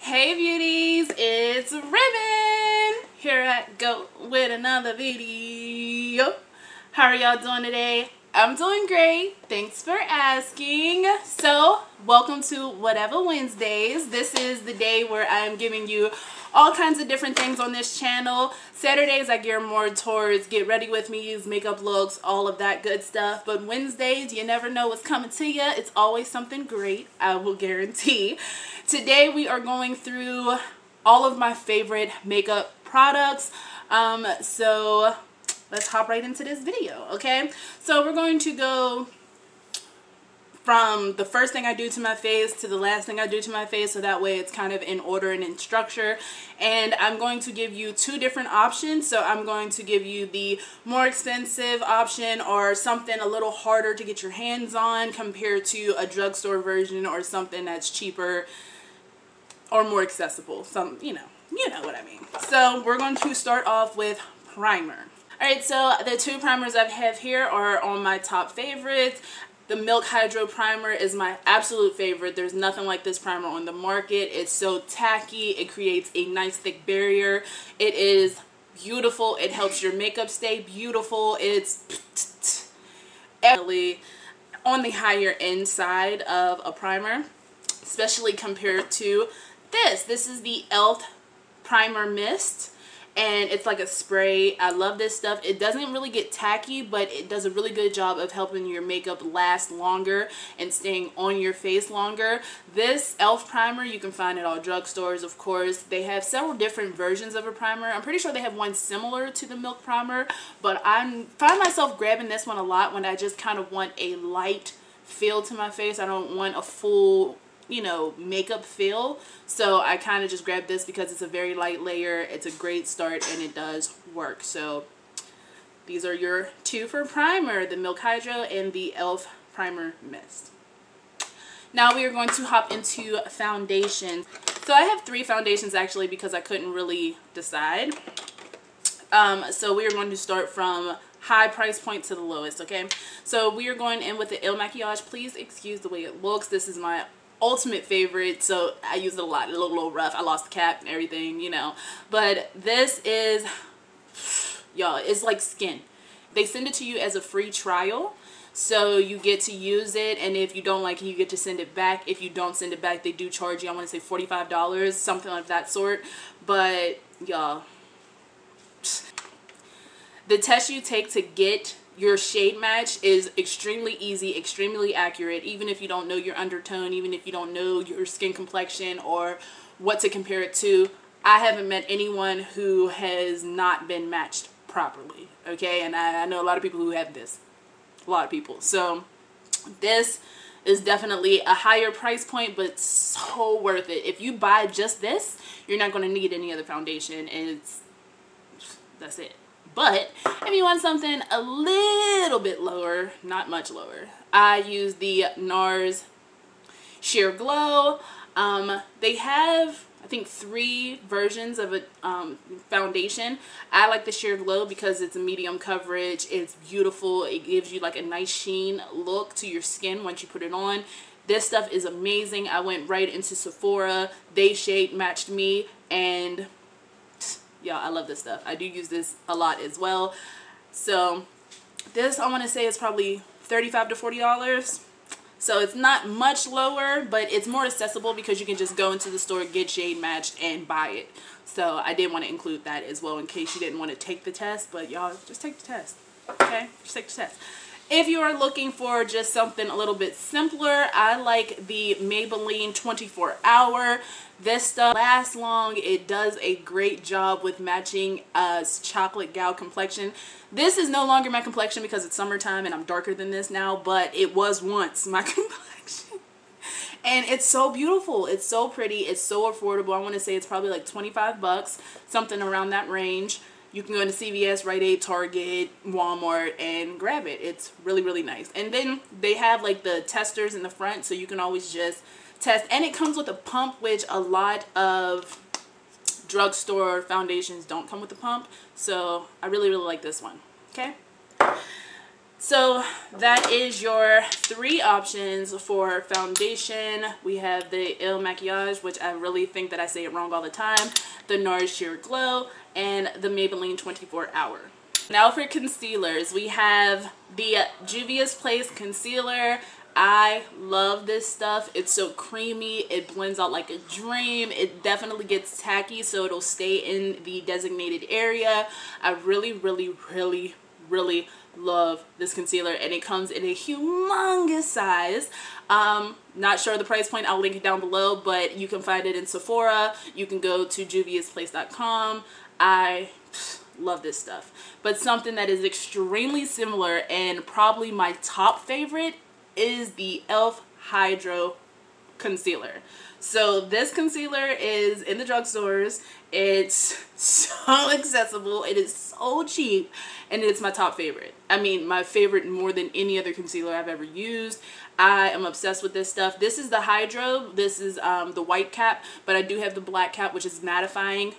Hey beauties, it's Ribbon. Here I go with another video. How are y'all doing today? I'm doing great. Thanks for asking. So, welcome to Whatever Wednesdays. This is the day where I'm giving you all kinds of different things on this channel. Saturdays I gear more towards get ready with me's, makeup looks, all of that good stuff. But Wednesdays, you never know what's coming to you. It's always something great, I will guarantee. Today we are going through all of my favorite makeup products. So let's hop right into this video, okay? So we're going to go from the first thing I do to my face to the last thing I do to my face, so that way it's kind of in order and in structure. And I'm going to give you two different options. So I'm going to give you the more expensive option, or something a little harder to get your hands on compared to a drugstore version, or something that's cheaper or more accessible. You know what I mean. So we're going to start off with primer. Alright, so the two primers I have here are on my top favorites. The Milk Hydro Primer is my absolute favorite. There's nothing like this primer on the market. It's so tacky. It creates a nice thick barrier. It is beautiful. It helps your makeup stay beautiful. It's definitely on the higher end side of a primer, especially compared to this. This is the e.l.f. Primer Mist. And it's like a spray. I love this stuff. It doesn't really get tacky, but it does a really good job of helping your makeup last longer and staying on your face longer. This e.l.f. primer you can find at all drugstores, of course. They have several different versions of a primer. I'm pretty sure they have one similar to the Milk primer, but I find myself grabbing this one a lot when I just kind of want a light feel to my face. I don't want a full, you know, makeup feel. So I kind of just grabbed this because it's a very light layer. It's a great start and it does work. So these are your two for primer, the Milk Hydro and the e.l.f. Primer Mist. Now we are going to hop into foundation. So I have three foundations actually because I couldn't really decide. So we are going to start from high price point to the lowest, okay? So we are going in with the Makiage. Please excuse the way it looks. This is my ultimate favorite, so I use it a lot. It looked a little rough. I lost the cap and everything, you know. But this is, y'all, it's like skin. They send it to you as a free trial, so you get to use it, and if you don't like it, you get to send it back. If you don't send it back, they do charge you, I want to say $45, something like that sort. But y'all, the test you take to get your shade match is extremely easy, extremely accurate, even if you don't know your undertone, even if you don't know your skin complexion or what to compare it to. I haven't met anyone who has not been matched properly, okay? And I know a lot of people who have this. A lot of people. So this is definitely a higher price point, but so worth it. If you buy just this, you're not going to need any other foundation, and that's it. But if you want something a little bit lower, not much lower, I use the Nars Sheer Glow. They have, I think, 3 versions of a foundation. I like the Sheer Glow because it's a medium coverage. It's beautiful. It gives you like a nice sheen look to your skin once you put it on. This stuff is amazing. I went right into Sephora. They shade matched me, and yeah, I love this stuff. I do use this a lot as well. So this, I want to say, is probably $35 to $40. So it's not much lower, but it's more accessible because you can just go into the store, get shade matched, and buy it. So I did want to include that as well in case you didn't want to take the test. But y'all, just take the test, okay? Just take the test. If you are looking for just something a little bit simpler, I like the Maybelline 24 Hour. This stuff lasts long. It does a great job with matching a chocolate gal complexion. This is no longer my complexion because it's summertime and I'm darker than this now, but it was once my complexion. And it's so beautiful. It's so pretty. It's so affordable. I want to say it's probably like 25 bucks, something around that range. You can go into CVS, Rite Aid, Target, Walmart, and grab it. It's really, really nice. And then they have like the testers in the front, so you can always just test. And it comes with a pump, which a lot of drugstore foundations don't come with a pump. So I really, really like this one. Okay. So that is your 3 options for foundation. We have the Makiage, which I really think that I say it wrong all the time, the Nars Sheer Glow, and the Maybelline 24 Hour. Now for concealers, we have the Juvia's Place Concealer. I love this stuff. It's so creamy. It blends out like a dream. It definitely gets tacky, so it'll stay in the designated area. I really, really, really, really love this concealer, and it comes in a humongous size. Not sure the price point, I'll link it down below, but you can find it in Sephora. You can go to juviasplace.com. I love this stuff. But something that is extremely similar and probably my top favorite is the e.l.f. Hydro Concealer. So this concealer is in the drugstores. It's so accessible. It is so cheap, and it's my top favorite. I mean, my favorite more than any other concealer I've ever used. I am obsessed with this stuff. This is the Hydro. This is the white cap, but I do have the black cap, which is mattifying.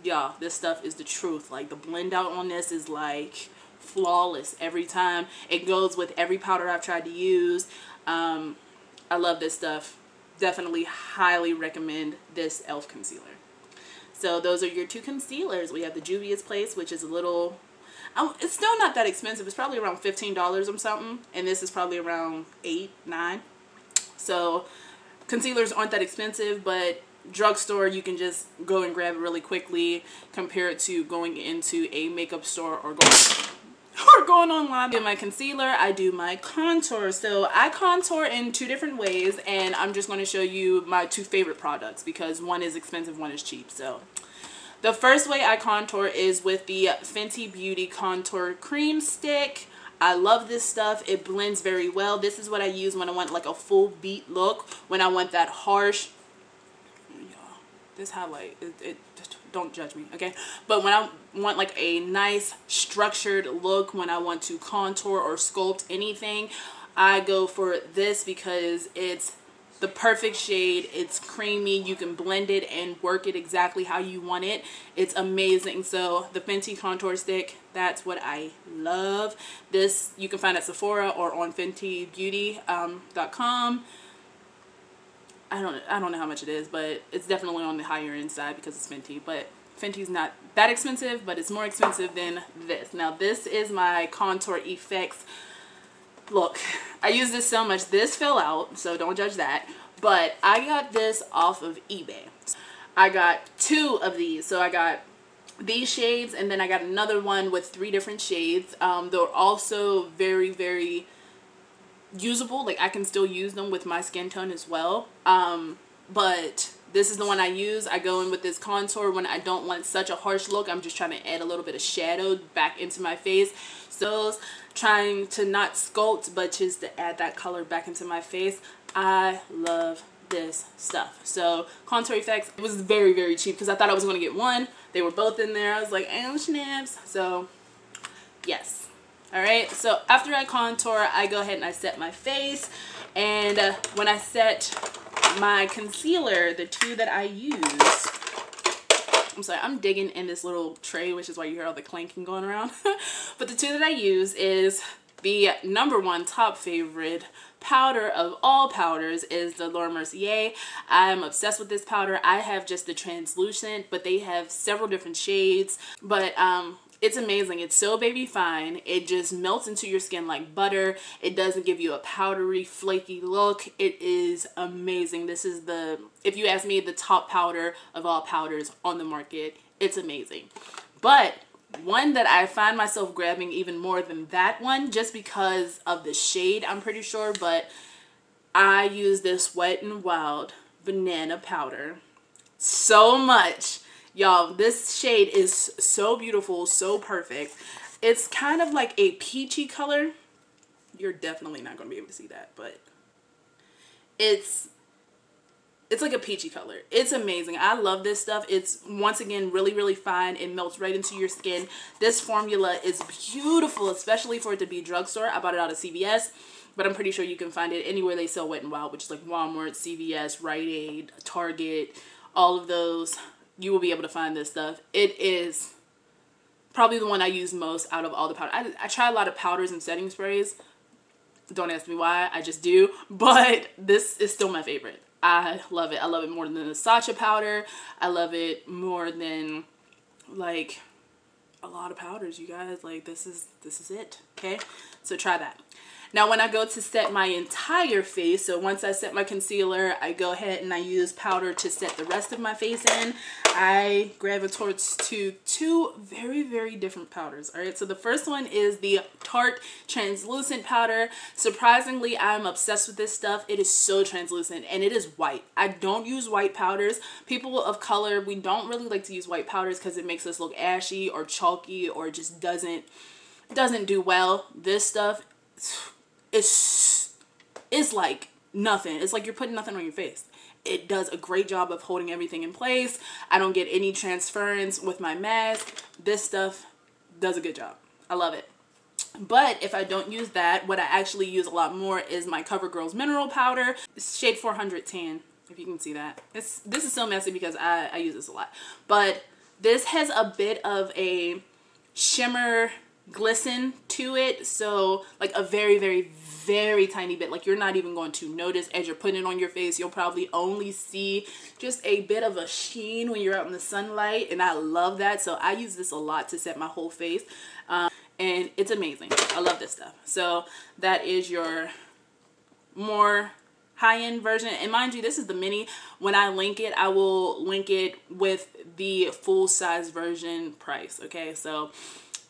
Yeah, this stuff is the truth. Like, the blend out on this is like flawless every time. It goes with every powder I've tried to use. I love this stuff. Definitely highly recommend this e.l.f. concealer. So those are your 2 concealers. We have the Juvia's Place, which is a little, it's still not that expensive. It's probably around $15 or something, and this is probably around $8, $9. So concealers aren't that expensive, but drugstore, you can just go and grab it really quickly compared to going into a makeup store or going online. I do my concealer, I do my contour. So I contour in 2 different ways, and I'm just going to show you my 2 favorite products because one is expensive, one is cheap. So the first way I contour is with the Fenty Beauty Contour Cream Stick. I love this stuff. It blends very well. This is what I use when I want like a full beat look, when I want that harsh, this highlight, don't judge me, okay? But when I want like a nice structured look, when I want to contour or sculpt anything, I go for this because it's the perfect shade. It's creamy. You can blend it and work it exactly how you want it. It's amazing. So the Fenty Contour Stick, that's what I love. This you can find at Sephora or on FentyBeauty.com. I don't know how much it is, but it's definitely on the higher end side because it's Fenty. But Fenty's not that expensive, but it's more expensive than this. Now this is my Contour Effects. Look, I use this so much. This fell out, so don't judge that. But I got this off of eBay. I got 2 of these. So I got these shades, and then I got another one with 3 different shades. They're also very, very usable. Like, I can still use them with my skin tone as well. But this is the one I use. I go in with this contour when I don't want such a harsh look. I'm just trying to add a little bit of shadow back into my face. So trying to not sculpt, but just to add that color back into my face. I love this stuff. So Contour Effects, it was very, very cheap because I thought I was going to get one. They were both in there. I was like, oh snaps. So yes. Alright, so after I contour, I go ahead and I set my face. And when I set my concealer, the 2 that I use, I'm sorry, I'm digging in this little tray, which is why you hear all the clanking going around. But the 2 that I use is the #1 top favorite powder of all powders is the Mercier. I'm obsessed with this powder. I have just the translucent, but they have several different shades. But it's amazing. It's so baby fine. It just melts into your skin like butter. It doesn't give you a powdery, flaky look. It is amazing. This is the, if you ask me, the top powder of all powders on the market. It's amazing. But one that I find myself grabbing even more than that one, just because of the shade, I'm pretty sure, but I use this Wet n Wild banana powder so much. Y'all, this shade is so beautiful, so perfect. It's kind of like a peachy color. You're definitely not going to be able to see that, but it's like a peachy color. It's amazing. I love this stuff. It's, once again, really, really fine. It melts right into your skin. This formula is beautiful, especially for it to be drugstore. I bought it out of CVS, but I'm pretty sure you can find it anywhere they sell Wet n Wild, which is like Walmart, CVS, Rite Aid, Target, all of those. You will be able to find this stuff. It is probably the one I use most out of all the powder. I try a lot of powders and setting sprays. Don't ask me why, I just do. But this is still my favorite. I love it. I love it more than the Tacha powder. I love it more than like a lot of powders, you guys. Like this is it. Okay, so try that. Now when I go to set my entire face, so once I set my concealer, I go ahead and I use powder to set the rest of my face in. I gravitate to two very, very different powders. All right, so the first one is the Tarte translucent powder. Surprisingly, I'm obsessed with this stuff. It is so translucent and it is white. I don't use white powders. People of color, we don't really like to use white powders because it makes us look ashy or chalky or just doesn't do well. This stuff, it's like nothing. It's like you're putting nothing on your face. It does a great job of holding everything in place. I don't get any transference with my mask. This stuff does a good job. I love it. But if I don't use that, what I actually use a lot more is my Covergirl's mineral powder. It's shade 400 tan, if you can see that. This is so messy because I use this a lot. But this has a bit of a shimmer glisten to it, so like a very, very, very tiny bit. Like you're not even going to notice as you're putting it on your face. You'll probably only see just a bit of a sheen when you're out in the sunlight, and I love that. So I use this a lot to set my whole face, and it's amazing. I love this stuff. So that is your more high-end version, and mind you, this is the mini. When I link it, I will link it with the full-size version price. Okay, so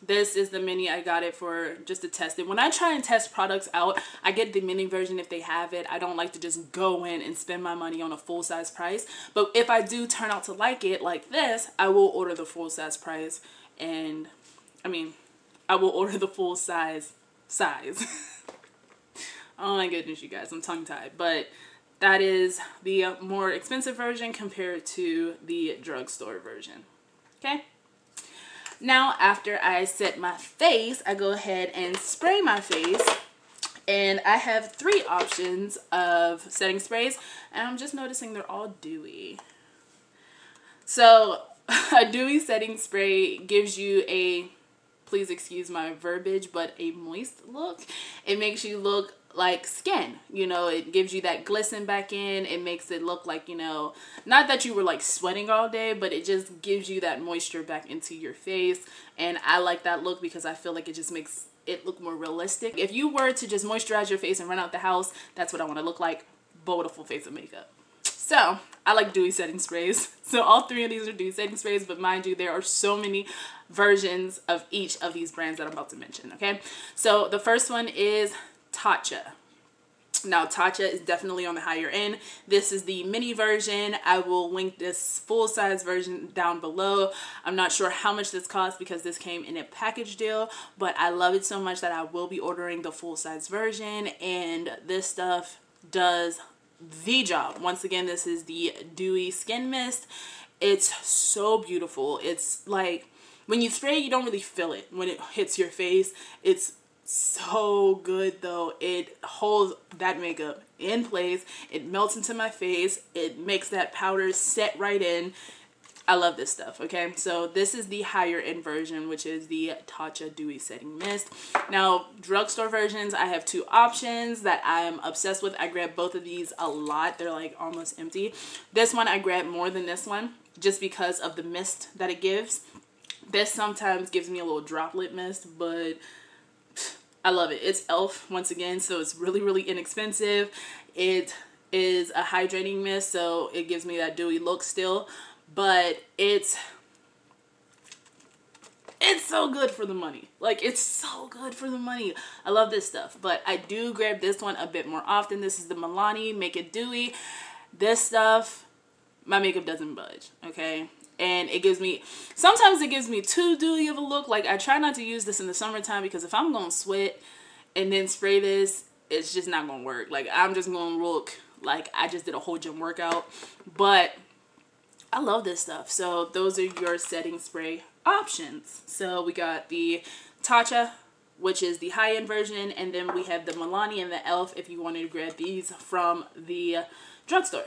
this is the mini. I got it for just to test it. When I try and test products out, I get the mini version if they have it. I don't like to just go in and spend my money on a full-size price. But if I do turn out to like it like this, I will order the full-size price. And, I mean, I will order the full-size size. Oh my goodness, you guys. I'm tongue-tied. But that is the more expensive version compared to the drugstore version. Okay? Now, after I set my face, I go ahead and spray my face. And I have 3 options of setting sprays. And I'm just noticing they're all dewy. So, a dewy setting spray gives you a, please excuse my verbiage, but a moist look. It makes you look like skin, you know. It gives you that glisten back in. It makes it look like, you know, not that you were like sweating all day, but it just gives you that moisture back into your face. And I like that look because I feel like it just makes it look more realistic. If you were to just moisturize your face and run out the house, that's what I want to look like, but with a full face of makeup. So I like dewy setting sprays. So all 3 of these are dewy setting sprays, but mind you, there are so many versions of each of these brands that I'm about to mention. Okay, so the first one is Tacha. Now, Tacha is definitely on the higher end. This is the mini version. I will link this full-size version down below. I'm not sure how much this costs because this came in a package deal, but I love it so much that I will be ordering the full-size version, and this stuff does the job. Once again, this is the Dewy Skin Mist. It's so beautiful. It's like when you spray, you don't really feel it when it hits your face. It's so good though. It holds that makeup in place. It melts into my face. It makes that powder set right in. I love this stuff. Okay, so this is the higher end version, which is the Tacha Dewy Setting Mist. Now, drugstore versions, I have 2 options that I'm obsessed with. I grab both of these a lot. They're like almost empty. This one I grab more than this one just because of the mist that it gives. This sometimes gives me a little droplet mist, but I love it. It's e.l.f. once again, so it's really, really inexpensive. It is a hydrating mist, so it gives me that dewy look still, but it's so good for the money. Like, it's so good for the money. I love this stuff, but I do grab this one a bit more often. This is the Milani Make It Dewy. This stuff, my makeup doesn't budge, okay? And it gives me, sometimes it gives me too dewy of a look. Like, I try not to use this in the summertime because if I'm going to sweat and then spray this, it's just not going to work. Like, I'm just going to look like I just did a whole gym workout. But I love this stuff. So those are your setting spray options. So we got the Tacha, which is the high-end version. And then we have the Milani and the e.l.f. if you wanted to grab these from the drugstore.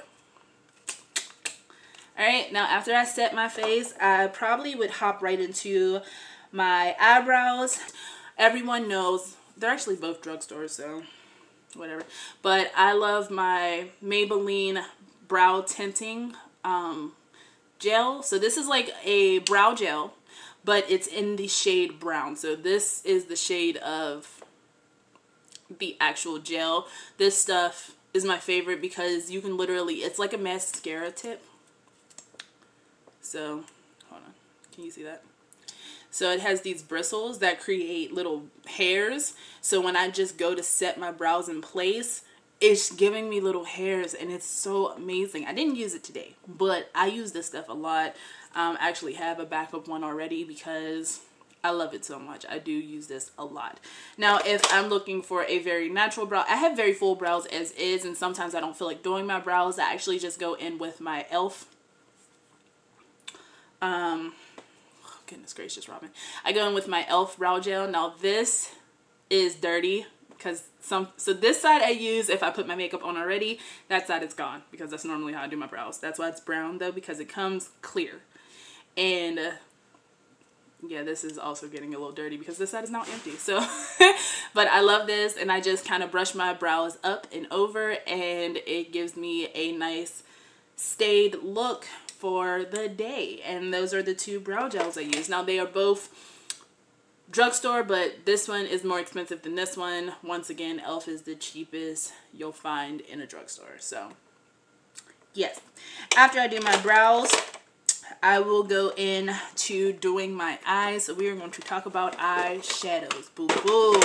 Alright, now after I set my face, I probably would hop right into my eyebrows. Everyone knows they're actually both drugstores, so whatever. But I love my Maybelline brow tinting gel. So this is like a brow gel, but it's in the shade brown. So this is the shade of the actual gel. This stuff is my favorite because you can literally, it's like a mascara tip. So hold on, can you see that? So it has these bristles that create little hairs. So when I just go to set my brows in place, it's giving me little hairs, and it's so amazing. I didn't use it today, but I use this stuff a lot. I actually have a backup one already because I love it so much. I do use this a lot. Now, if I'm looking for a very natural brow, I have very full brows as is, and sometimes I don't feel like doing my brows. I actually just go in with my e.l.f. Goodness gracious, Robin. I go in with my e.l.f. brow gel. Now, this is dirty because so this side I use if I put my makeup on already. That side is gone because that's normally how I do my brows. That's why it's brown though, because it comes clear. And yeah, this is also getting a little dirty because this side is now empty. So but I love this, and I just kind of brush my brows up and over, and it gives me a nice stayed look for the day. And those are the two brow gels I use. Now, they are both drugstore, but this one is more expensive than this one. Once again, e.l.f. is the cheapest you'll find in a drugstore. So yes, after I do my brows, I will go in to doing my eyes. So we are going to talk about eyeshadows. Boo boo.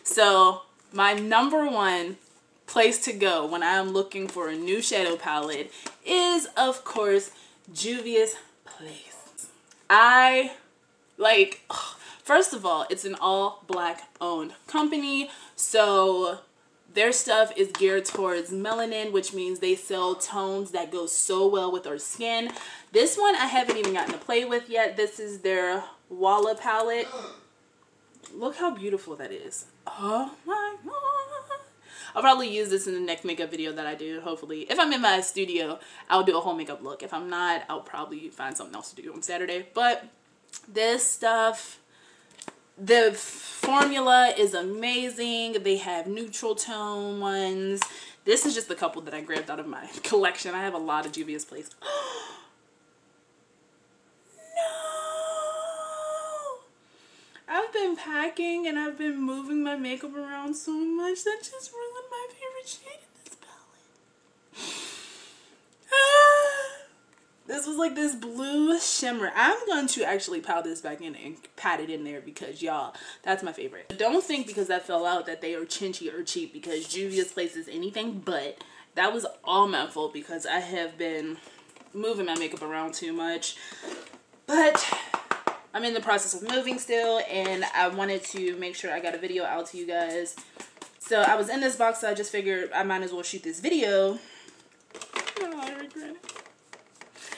So my number one place to go when I'm looking for a new shadow palette is, of course, Juvia's place. I like, first of all, it's an all black owned company, so their stuff is geared towards melanin, which means they sell tones that go so well with our skin. This one I haven't even gotten to play with yet. This is their Walla palette. Look how beautiful that is. Oh my god. I'll probably use this in the next makeup video that I do, hopefully. If I'm in my studio, I'll do a whole makeup look. If I'm not, I'll probably find something else to do on Saturday. But this stuff, the formula is amazing. They have neutral tone ones. This is just a couple that I grabbed out of my collection. I have a lot of Juvia's Place. I've been packing and I've been moving my makeup around so much that just ruined my favorite shade in this palette. This was like this blue shimmer. I'm going to actually pile this back in and pat it in there because, y'all, that's my favorite. Don't think because that fell out that they are chinchy or cheap, because Juvia's Place is anything but. That was all my fault because I have been moving my makeup around too much. But I'm in the process of moving still, and I wanted to make sure I got a video out to you guys. So I was in this box, so I just figured I might as well shoot this video. Oh, I regret it.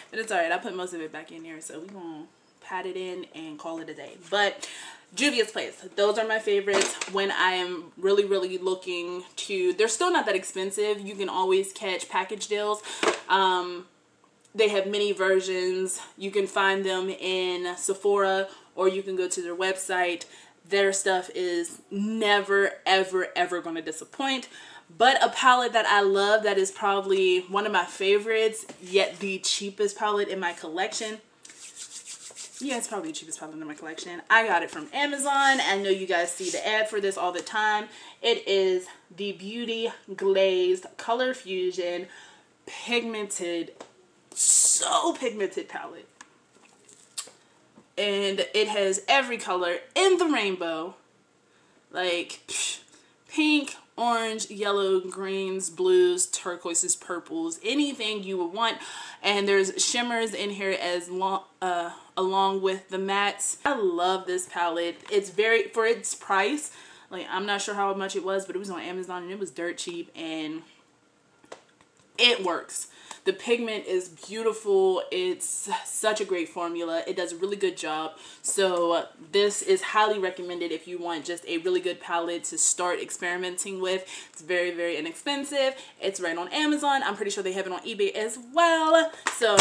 But it's alright, I put most of it back in here, so we're gonna pat it in and call it a day. But Juvia's Place, those are my favorites when I am really, really looking to, they're still not that expensive. You can always catch package deals. They have many versions. You can find them in Sephora, or you can go to their website. Their stuff is never, ever, ever going to disappoint. But a palette that I love, that is probably one of my favorites, yet the cheapest palette in my collection. Yeah, it's probably the cheapest palette in my collection. I got it from Amazon. I know you guys see the ad for this all the time. It is the Beauty Glazed Color Fusion Pigmented, so pigmented palette, and it has every color in the rainbow, like pink, orange, yellow, greens, blues, turquoises, purples, anything you would want. And there's shimmers in here as along with the mattes. I love this palette. It's very, for its price, like, I'm not sure how much it was, but it was on Amazon and it was dirt cheap, and it works. The pigment is beautiful. It's such a great formula. It does a really good job. So this is highly recommended if you want just a really good palette to start experimenting with. It's very, very inexpensive. It's right on Amazon. I'm pretty sure they have it on eBay as well. So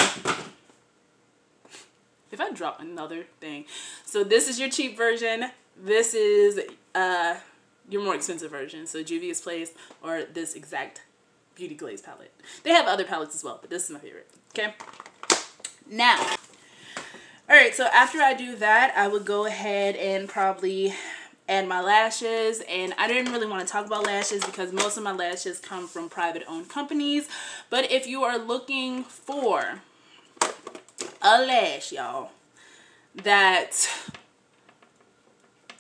if I drop another thing. So this is your cheap version. This is your more expensive version. So Juvia's Place or this exact Beauty Glaze palette. They have other palettes as well, but this is my favorite. Okay. Now, alright, so after I do that, I would go ahead and probably add my lashes. And I didn't really want to talk about lashes because most of my lashes come from private owned companies. But if you are looking for a lash, y'all, that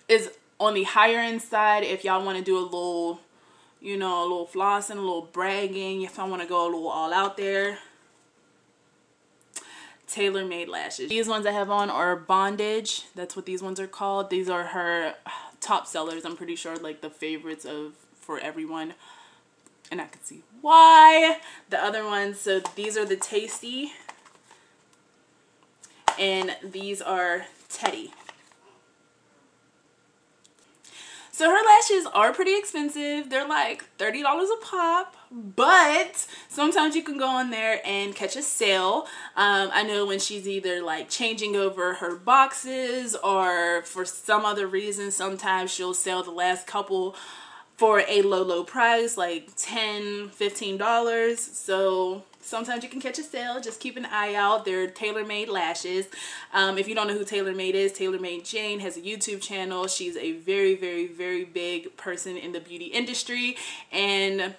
is on the higher end side, if y'all want to do a little, you know, a little flossing, a little bragging, if I want to go a little all out there, tailor-made lashes. These ones I have on are Bondage. That's what these ones are called. These are her top sellers. I'm pretty sure like the favorites for everyone. And I can see why. The other ones, so these are the Tasty. And these are Teddy. So her lashes are pretty expensive. They're like $30 a pop, but sometimes you can go on there and catch a sale. I know when she's either like changing over her boxes or for some other reason, sometimes she'll sell the last couple for a low price, like $10, $15. So sometimes you can catch a sale. Just keep an eye out. They're tailor-made lashes. If you don't know who TaylorMade is, TaylorMade Jane has a YouTube channel. She's a very, very, very big person in the beauty industry. And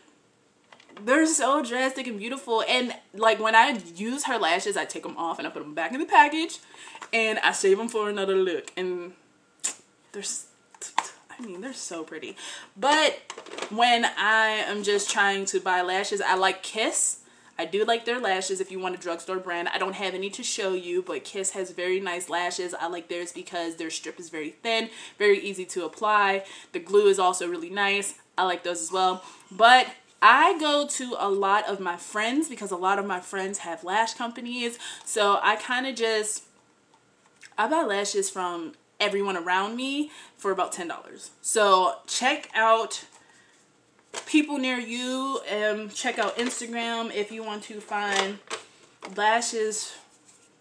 they're so drastic and beautiful. And like when I use her lashes, I take them off and I put them back in the package. And I save them for another look. And they're so pretty. But when I am just trying to buy lashes, I like Kiss. I do like their lashes if you want a drugstore brand. I don't have any to show you, but Kiss has very nice lashes. I like theirs because their strip is very thin, very easy to apply. The glue is also really nice. I like those as well. But I go to a lot of my friends because a lot of my friends have lash companies. So I kind of just, I buy lashes from everyone around me for about $10. So check out people near you and check out Instagram if you want to find lashes,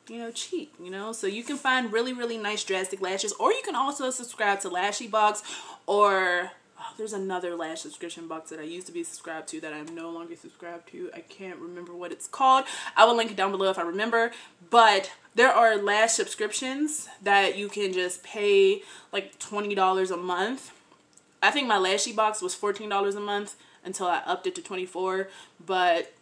you know, cheap, you know. So you can find really, really nice drastic lashes, or you can also subscribe to Lashy Box, or there's another lash subscription box that I used to be subscribed to that I'm no longer subscribed to. I can't remember what it's called. I will link it down below if I remember. But there are lash subscriptions that you can just pay like $20 a month. I think my Lashy Box was $14 a month until I upped it to $24. But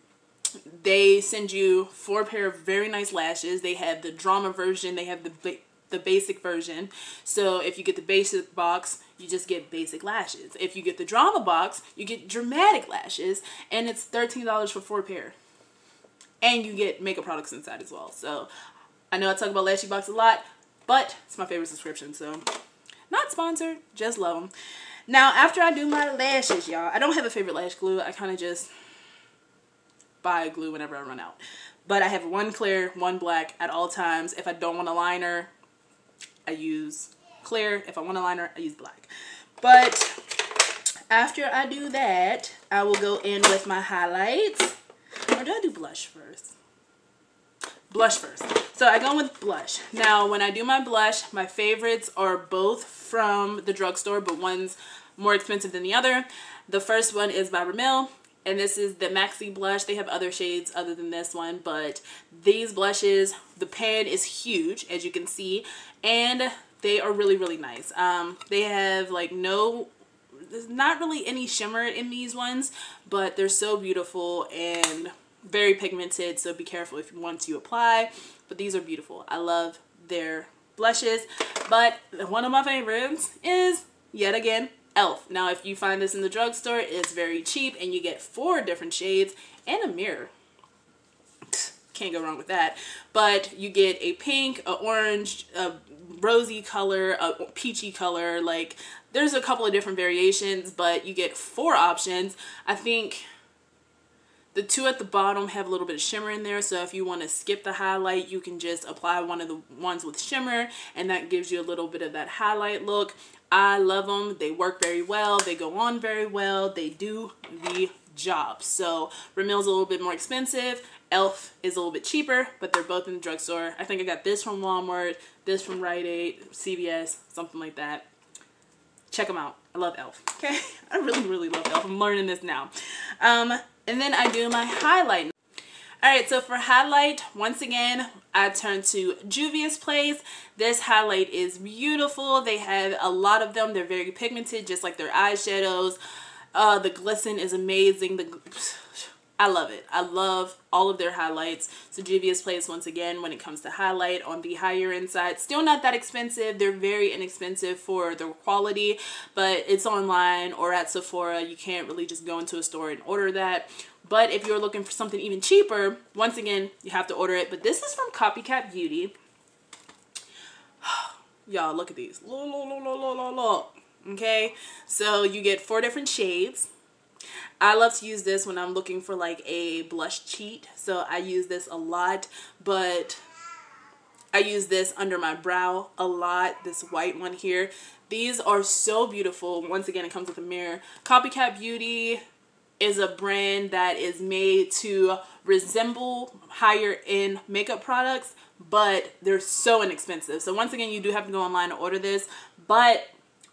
they send you 4 pair of very nice lashes. They have the drama version. They have the basic version. So if you get the basic box, you just get basic lashes. If you get the drama box, you get dramatic lashes. And it's $13 for 4 pair. And you get makeup products inside as well. So I know I talk about Lashy Box a lot, but it's my favorite subscription. So not sponsored, just love them. Now, after I do my lashes, y'all, I don't have a favorite lash glue. I kind of just buy glue whenever I run out. But I have one clear, one black at all times. If I don't want a liner, I use clear. If I want a liner, I use black. But after I do that, I will go in with my highlights. Or do I do blush first? Blush first. So I go with blush. Now, when I do my blush, my favorites are both from the drugstore, but one's more expensive than the other. The first one is by Rimmel, and this is the Maxi blush. They have other shades other than this one, but these blushes, the pan is huge, as you can see, and they are really, really nice. They have like there's not really any shimmer in these ones, but they're so beautiful and very pigmented, so be careful if you want to apply. But these are beautiful. I love their blushes. But one of my favorites is, yet again, e.l.f. Now, if you find this in the drugstore, it's very cheap, and you get 4 different shades and a mirror. Can't go wrong with that. But you get a pink, a orange, a rosy color, a peachy color. Like, there's a couple of different variations, but you get 4 options. I think the 2 at the bottom have a little bit of shimmer in there, so if you want to skip the highlight, you can just apply one of the ones with shimmer, and that gives you a little bit of that highlight look. I love them. They work very well. They go on very well. They do the job. So Rimmel's a little bit more expensive. Elf is a little bit cheaper, but they're both in the drugstore. I think I got this from Walmart, this from Rite Aid, CVS, something like that. Check them out. I love Elf. Okay, I really love Elf. I'm learning this now. And then I do my highlight. Alright, so for highlight, once again, I turn to Juvia's Place. This highlight is beautiful. They have a lot of them. They're very pigmented, just like their eyeshadows. The glisten is amazing. I love it. I love all of their highlights. So Juvia's Place, once again, when it comes to highlight on the higher end side, still not that expensive. They're very inexpensive for their quality, but it's online or at Sephora. You can't really just go into a store and order that. But if you're looking for something even cheaper, once again, you have to order it. But this is from Copycat Beauty. Y'all, look at these. Okay, so you get 4 different shades. I love to use this when I'm looking for like a blush cheat. So I use this a lot, but I use this under my brow a lot. This white one here. These are so beautiful. Once again, it comes with a mirror. Copycat Beauty is a brand that is made to resemble higher end makeup products, but they're so inexpensive. So once again, you do have to go online to order this, but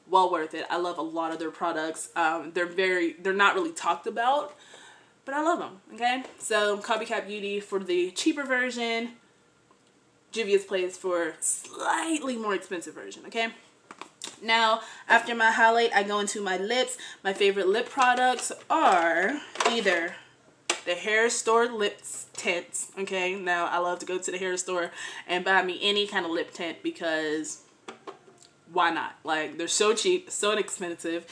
well worth it. I love a lot of their products. They're not really talked about, but I love them. Okay, so Copycat Beauty for the cheaper version, Juvia's Place for slightly more expensive version. Okay, now after my highlight, I go into my lips. My favorite lip products are either the hair store lip tints. Okay, now I love to go to the hair store and buy me any kind of lip tint because why not? Like, they're so cheap, so inexpensive.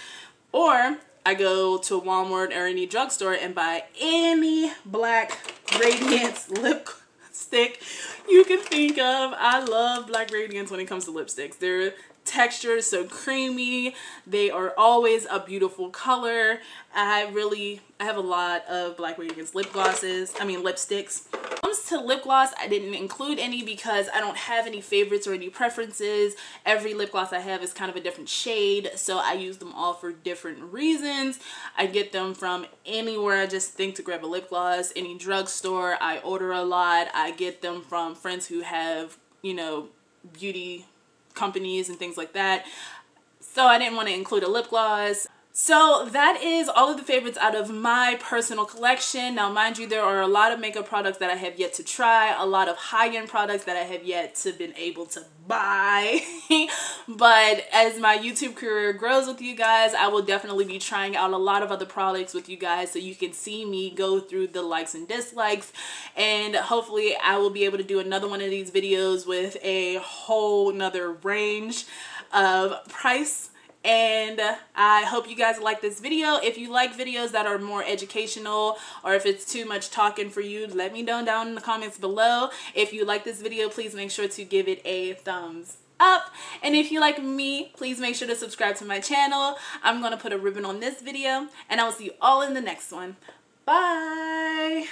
Or I go to Walmart or any drugstore and buy any Black Radiance lipstick you can think of. I love Black Radiance when it comes to lipsticks. Their texture is so creamy. They are always a beautiful color. I have a lot of Black Radiance lipsticks. When it comes to lip gloss, I didn't include any because I don't have any favorites or any preferences. Every lip gloss I have is kind of a different shade, so I use them all for different reasons. I get them from anywhere I just think to grab a lip gloss, any drugstore. I order a lot. I get them from friends who have, you know, beauty companies and things like that. So I didn't want to include a lip gloss. So that is all of the favorites out of my personal collection. Now, mind you, there are a lot of makeup products that I have yet to try, a lot of high-end products that I have yet to been able to buy. But as my YouTube career grows with you guys, I will definitely be trying out a lot of other products with you guys so you can see me go through the likes and dislikes. And hopefully I will be able to do another one of these videos with a whole nother range of price. And I hope you guys like this video. If you like videos that are more educational, or if it's too much talking for you, let me know down in the comments below. If you like this video, please make sure to give it a thumbs up. And if you like me, please make sure to subscribe to my channel. I'm going to put a ribbon on this video, and I will see you all in the next one. Bye!